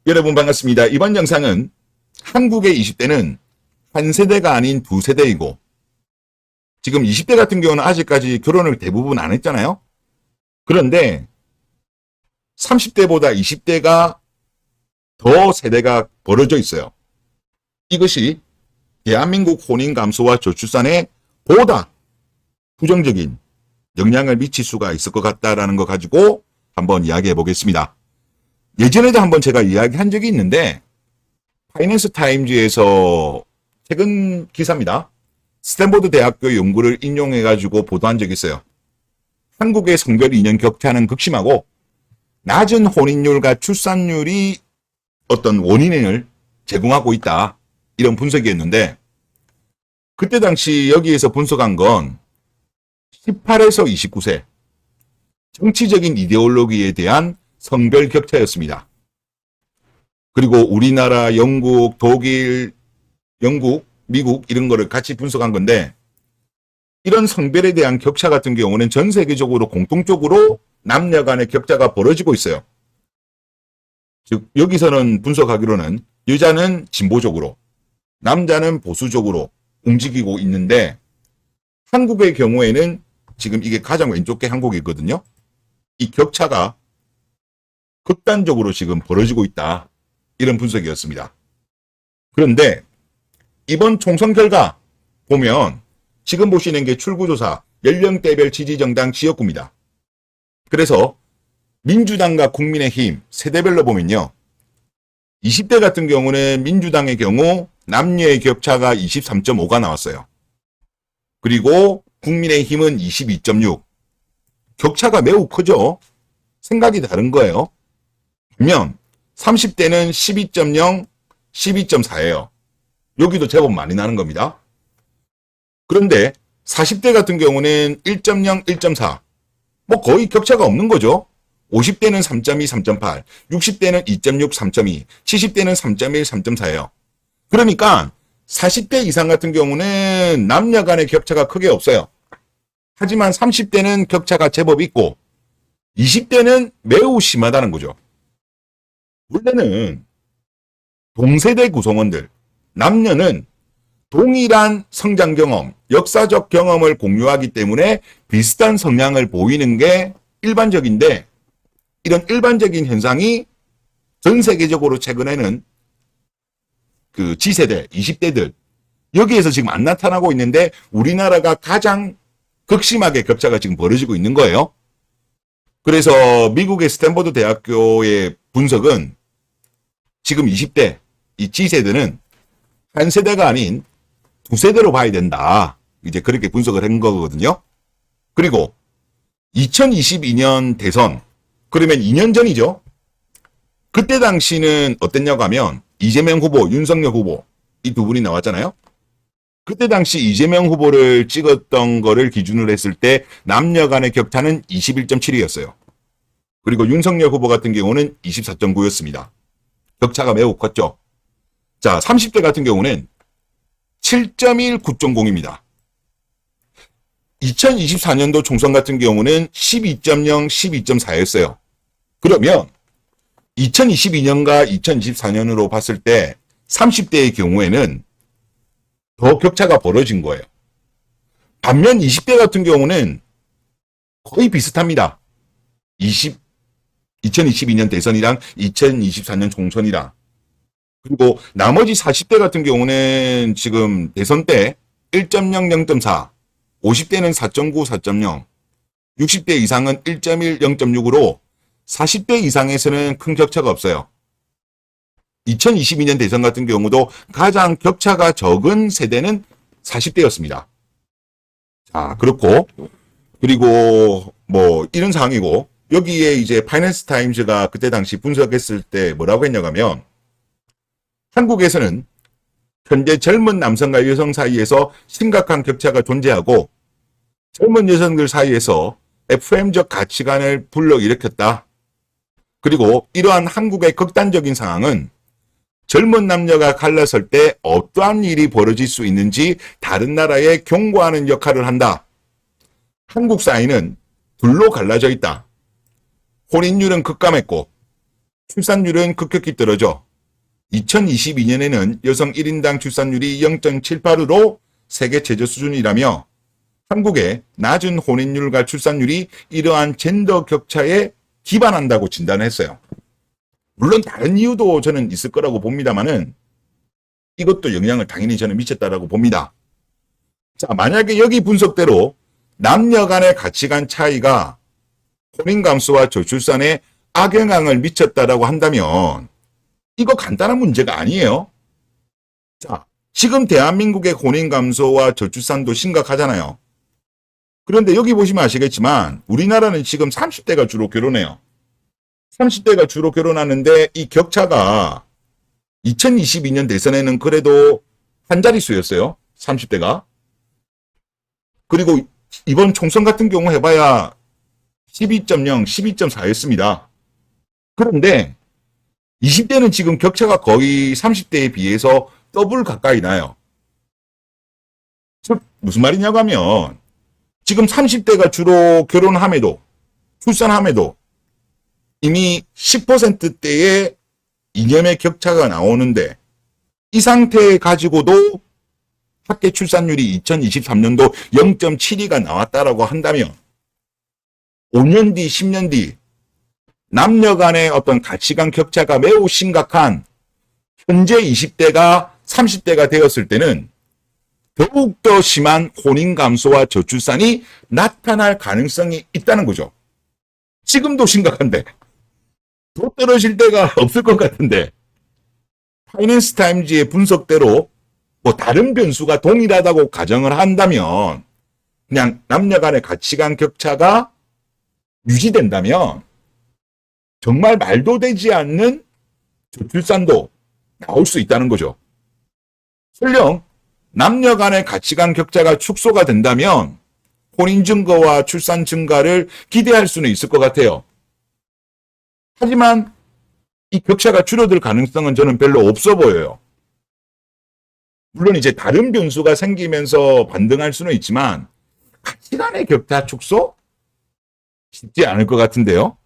여러분 반갑습니다. 이번 영상은 한국의 20대는 한 세대가 아닌 두 세대이고 지금 20대 같은 경우는 아직까지 결혼을 대부분 안 했잖아요. 그런데 30대보다 20대가 더 세대가 벌어져 있어요. 이것이 대한민국 혼인 감소와 저출산에 보다 부정적인 영향을 미칠 수가 있을 것 같다라는 거 가지고 한번 이야기해 보겠습니다. 예전에도 한번 제가 이야기한 적이 있는데 파이낸스 타임즈에서 최근 기사입니다. 스탠포드 대학교 연구를 인용해 가지고 보도한 적이 있어요. 한국의 성별 이년 격차는 극심하고 낮은 혼인율과 출산율이 어떤 원인을 제공하고 있다. 이런 분석이었는데 그때 당시 여기에서 분석한 건 18에서 29세 정치적인 이데올로기에 대한 성별 격차였습니다. 그리고 우리나라, 영국, 독일, 미국 이런 거를 같이 분석한 건데 이런 성별에 대한 격차 같은 경우는 전 세계적으로 공통적으로 남녀 간의 격차가 벌어지고 있어요. 즉 여기서는 분석하기로는 여자는 진보적으로 남자는 보수적으로 움직이고 있는데 한국의 경우에는 지금 이게 가장 왼쪽 게 한국이거든요. 이 격차가 극단적으로 지금 벌어지고 있다. 이런 분석이었습니다. 그런데 이번 총선 결과 보면 지금 보시는 게 출구조사 연령대별 지지정당 지역구입니다. 그래서 민주당과 국민의힘 세대별로 보면요. 20대 같은 경우는 민주당의 경우 남녀의 격차가 23.5가 나왔어요. 그리고 국민의힘은 22.6. 격차가 매우 크죠. 생각이 다른 거예요. 반면 30대는 12.0, 12.4예요. 여기도 제법 많이 나는 겁니다. 그런데 40대 같은 경우는 1.0, 1.4. 뭐 거의 격차가 없는 거죠. 50대는 3.2, 3.8, 60대는 2.6, 3.2, 70대는 3.1, 3.4예요. 그러니까 40대 이상 같은 경우는 남녀 간의 격차가 크게 없어요. 하지만 30대는 격차가 제법 있고 20대는 매우 심하다는 거죠. 원래는 동세대 구성원들, 남녀는 동일한 성장 경험, 역사적 경험을 공유하기 때문에 비슷한 성향을 보이는 게 일반적인데 이런 일반적인 현상이 전 세계적으로 최근에는 그 G세대, 20대들 여기에서 지금 안 나타나고 있는데 우리나라가 가장 극심하게 격차가 지금 벌어지고 있는 거예요. 그래서 미국의 스탠포드 대학교의 분석은 지금 20대, 이 G세대는 한 세대가 아닌 두 세대로 봐야 된다. 이제 그렇게 분석을 한 거거든요. 그리고 2022년 대선, 그러면 2년 전이죠. 그때 당시는 어땠냐고 하면 이재명 후보, 윤석열 후보 이 두 분이 나왔잖아요. 그때 당시 이재명 후보를 찍었던 거를 기준으로 했을 때 남녀 간의 격차는 21.7이었어요. 그리고 윤석열 후보 같은 경우는 24.9였습니다. 격차가 매우 컸죠. 자, 30대 같은 경우는 7.1, 9.0입니다. 2024년도 총선 같은 경우는 12.0, 12.4였어요. 그러면 2022년과 2024년으로 봤을 때 30대의 경우에는 더 격차가 벌어진 거예요. 반면 20대 같은 경우는 거의 비슷합니다. 2022년 대선이랑 2024년 총선이랑. 그리고 나머지 40대 같은 경우는 지금 대선 때 1.0, 0.4, 50대는 4.9, 4.0, 60대 이상은 1.1, 0.6으로 40대 이상에서는 큰 격차가 없어요. 2022년 대선 같은 경우도 가장 격차가 적은 세대는 40대였습니다. 자, 그렇고 그리고 뭐 이런 상황이고 여기에 이제 파이낸스 타임즈가 그때 당시 분석했을 때 뭐라고 했냐고 하면 한국에서는 현재 젊은 남성과 여성 사이에서 심각한 격차가 존재하고 젊은 여성들 사이에서 FM적 가치관을 불러일으켰다. 그리고 이러한 한국의 극단적인 상황은 젊은 남녀가 갈라설 때 어떠한 일이 벌어질 수 있는지 다른 나라에 경고하는 역할을 한다. 한국 사회는 둘로 갈라져 있다. 혼인율은 급감했고 출산율은 급격히 떨어져 2022년에는 여성 1인당 출산율이 0.78으로 세계 최저 수준이라며 한국의 낮은 혼인율과 출산율이 이러한 젠더 격차에 기반한다고 진단했어요. 물론 다른 이유도 저는 있을 거라고 봅니다만은 이것도 영향을 당연히 저는 미쳤다라고 봅니다. 자, 만약에 여기 분석대로 남녀 간의 가치관 차이가 혼인 감소와 저출산에 악영향을 미쳤다라고 한다면 이거 간단한 문제가 아니에요. 자, 지금 대한민국의 혼인 감소와 저출산도 심각하잖아요. 그런데 여기 보시면 아시겠지만 우리나라는 지금 30대가 주로 결혼해요. 30대가 주로 결혼하는데 이 격차가 2022년 대선에는 그래도 한 자릿수였어요. 30대가. 그리고 이번 총선 같은 경우 해봐야 12.0, 12.4였습니다. 그런데 20대는 지금 격차가 거의 30대에 비해서 더블 가까이 나요. 즉 무슨 말이냐고 하면 지금 30대가 주로 결혼함에도 출산함에도 이미 10%대의 이념의 격차가 나오는데 이 상태 가지고도 합계 출산율이 2023년도 0.72가 나왔다라고 한다면 5년 뒤, 10년 뒤 남녀 간의 어떤 가치관 격차가 매우 심각한 현재 20대가 30대가 되었을 때는 더욱더 심한 혼인 감소와 저출산이 나타날 가능성이 있다는 거죠. 지금도 심각한데 더 떨어질 데가 없을 것 같은데 파이낸스 타임즈의 분석대로 뭐 다른 변수가 동일하다고 가정을 한다면 그냥 남녀 간의 가치관 격차가 유지된다면 정말 말도 되지 않는 저출산도 나올 수 있다는 거죠. 설령 남녀 간의 가치관 격차가 축소가 된다면 혼인 증가와 출산 증가를 기대할 수는 있을 것 같아요. 하지만 이 격차가 줄어들 가능성은 저는 별로 없어 보여요. 물론 이제 다른 변수가 생기면서 반등할 수는 있지만 가치관의 격차 축소? 쉽지 않을 것 같은데요.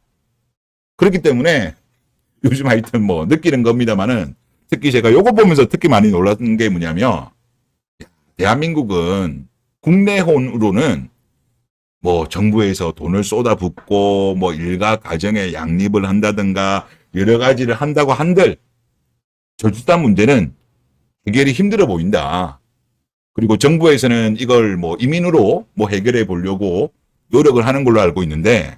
그렇기 때문에 요즘 하여튼 뭐 느끼는 겁니다만은 특히 제가 요거 보면서 특히 많이 놀랐던 게 뭐냐면 대한민국은 국내혼으로는 뭐 정부에서 돈을 쏟아붓고 뭐 일가 가정에 양립을 한다든가 여러 가지를 한다고 한들 저출산 문제는 해결이 힘들어 보인다. 그리고 정부에서는 이걸 뭐 이민으로 뭐 해결해 보려고 노력을 하는 걸로 알고 있는데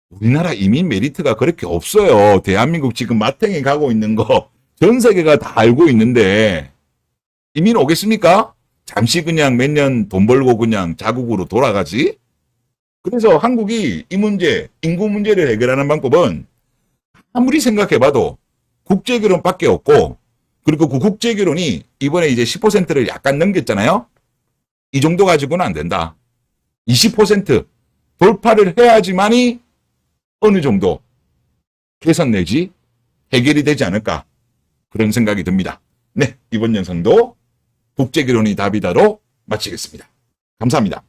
우리나라 이민 메리트가 그렇게 없어요. 대한민국 지금 마탱이 가고 있는 거 전 세계가 다 알고 있는데 이민 오겠습니까? 잠시 그냥 몇 년 돈 벌고 그냥 자국으로 돌아가지? 그래서 한국이 이 문제, 인구 문제를 해결하는 방법은 아무리 생각해봐도 국제결혼밖에 없고 그리고 그 국제결혼이 이번에 이제 10%를 약간 넘겼잖아요. 이 정도 가지고는 안 된다. 20% 돌파를 해야지만이 어느 정도 개선 내지 해결이 되지 않을까 그런 생각이 듭니다. 네, 이번 영상도 국제결혼이 답이다로 마치겠습니다. 감사합니다.